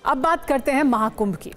अब बात करते हैं महाकुंभ की,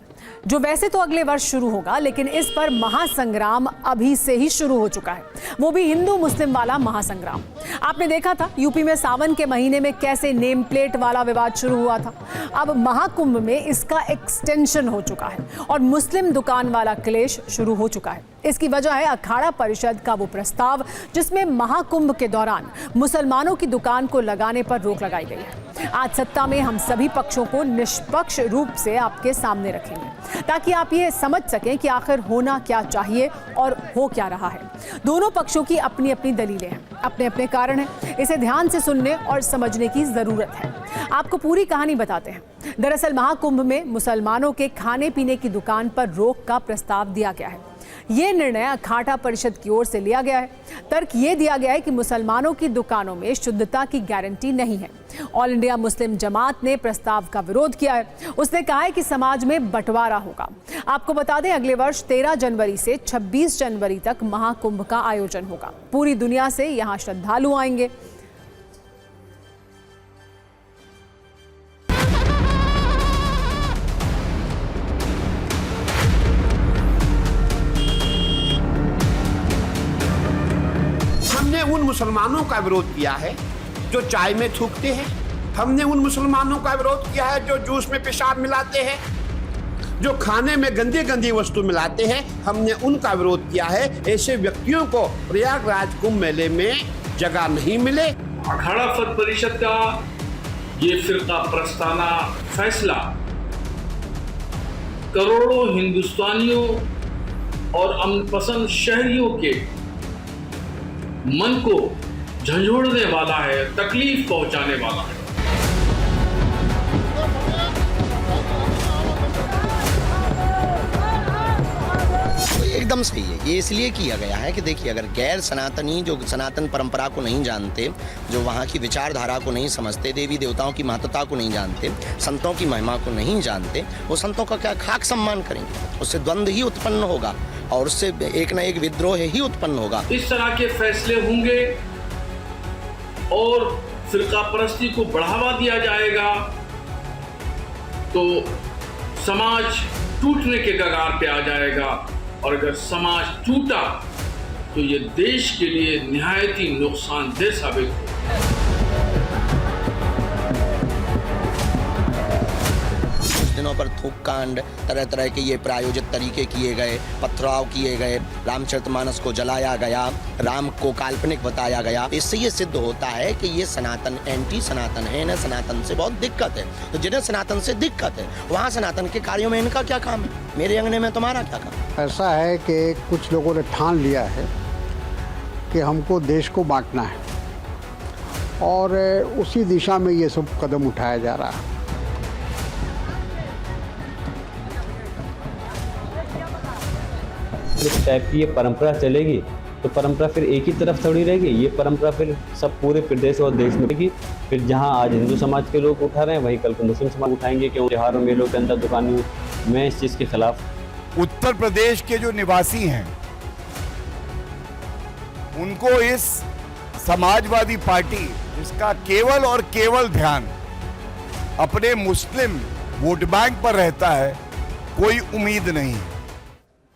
जो वैसे तो अगले वर्ष शुरू होगा, लेकिन इस पर महासंग्राम अभी से ही शुरू हो चुका है, वो भी हिंदू मुस्लिम वाला महासंग्राम। आपने देखा था यूपी में सावन के महीने में कैसे नेम प्लेट वाला विवाद शुरू हुआ था। अब महाकुंभ में इसका एक्सटेंशन हो चुका है और मुस्लिम दुकान वाला क्लेश शुरू हो चुका है। इसकी वजह है अखाड़ा परिषद का वो प्रस्ताव जिसमें महाकुंभ के दौरान मुसलमानों की दुकान को लगाने पर रोक लगाई गई है। आज सत्ता में हम सभी पक्षों को निष्पक्ष रूप से आपके सामने रखेंगे ताकि आप ये समझ सकें कि आखिर होना क्या चाहिए और हो क्या रहा है। दोनों पक्षों की अपनी अपनी दलीलें हैं, अपने अपने कारण हैं। इसे ध्यान से सुनने और समझने की जरूरत है। आपको पूरी कहानी बताते हैं। दरअसल महाकुंभ में मुसलमानों के खाने पीने की दुकान पर रोक का प्रस्ताव दिया गया है। ये निर्णय अखाड़ा परिषद की ओर से लिया गया है। तर्क ये दिया गया है कि मुसलमानों की दुकानों में शुद्धता की गारंटी नहीं है। ऑल इंडिया मुस्लिम जमात ने प्रस्ताव का विरोध किया है। उसने कहा है कि समाज में बंटवारा होगा। आपको बता दें, अगले वर्ष 13 जनवरी से 26 जनवरी तक महाकुंभ का आयोजन होगा। पूरी दुनिया से यहाँ श्रद्धालु आएंगे। हमने उन मुसलमानों का विरोध किया है जो चाय में थूकते हैं। हमने उन मुसलमानों का विरोध किया है जो जूस में पेशाब मिलाते हैं, जो खाने में गंदी गंदी वस्तु मिलाते हैं। हमने उनका विरोध किया है। ऐसे व्यक्तियों को प्रयागराज कुंभ मेले में जगह नहीं मिले। अखाड़ा परिषद का ये फिरका प्रस्ताना फैसला करोड़ों हिंदुस्तानियों और अमन पसंद शहरियों के मन को झंझोड़ने वाला है, तकलीफ पहुंचाने वाला है। एकदम सही है। ये इसलिए किया गया है कि देखिए, अगर गैर सनातनी जो सनातन परंपरा को नहीं जानते, जो वहाँ की विचारधारा को नहीं समझते, देवी देवताओं की महत्ता को नहीं जानते, संतों की महिमा को नहीं जानते, वो संतों का क्या खाक सम्मान करेंगे? उससे द्वंद्व ही उत्पन्न होगा और उससे एक न एक विद्रोह ही उत्पन्न होगा। इस तरह के फैसले होंगे और फिरका परस्ती को बढ़ावा दिया जाएगा तो समाज टूटने के कगार पे आ जाएगा। और अगर समाज टूटा तो ये देश के लिए निहायत ही नुकसानदेह साबित होगा। दिनों पर थूक कांड, तरह तरह के ये प्रायोजित तरीके किए गए, पथराव किए गए, रामचरितमानस को जलाया गया, राम को काल्पनिक बताया गया। इससे ये सिद्ध होता है कि ये सनातन एंटी सनातन है, इन्हें सनातन से बहुत दिक्कत है। तो जिन्हें सनातन से दिक्कत है वहाँ सनातन के कार्यों में इनका क्या काम है? मेरे अंगने में तुम्हारा क्या काम? ऐसा है कि कुछ लोगों ने ठान लिया है कि हमको देश को बांटना है और उसी दिशा में ये सब कदम उठाया जा रहा है। इस टाइप की ये परंपरा चलेगी तो परंपरा फिर एक ही तरफ थोड़ी रहेगी। ये परंपरा फिर सब पूरे प्रदेश और देश में रहेगी। फिर जहां आज हिंदू समाज के लोग उठा रहे हैं वहीं कल को मुस्लिम समाज उठाएंगे। क्यों? त्योहारों मेलों के अंदर दुकानें, मैं इस चीज़ के खिलाफ। उत्तर प्रदेश के जो निवासी हैं उनको इस समाजवादी पार्टी, जिसका केवल और केवल ध्यान अपने मुस्लिम वोट बैंक पर रहता है, कोई उम्मीद नहीं है।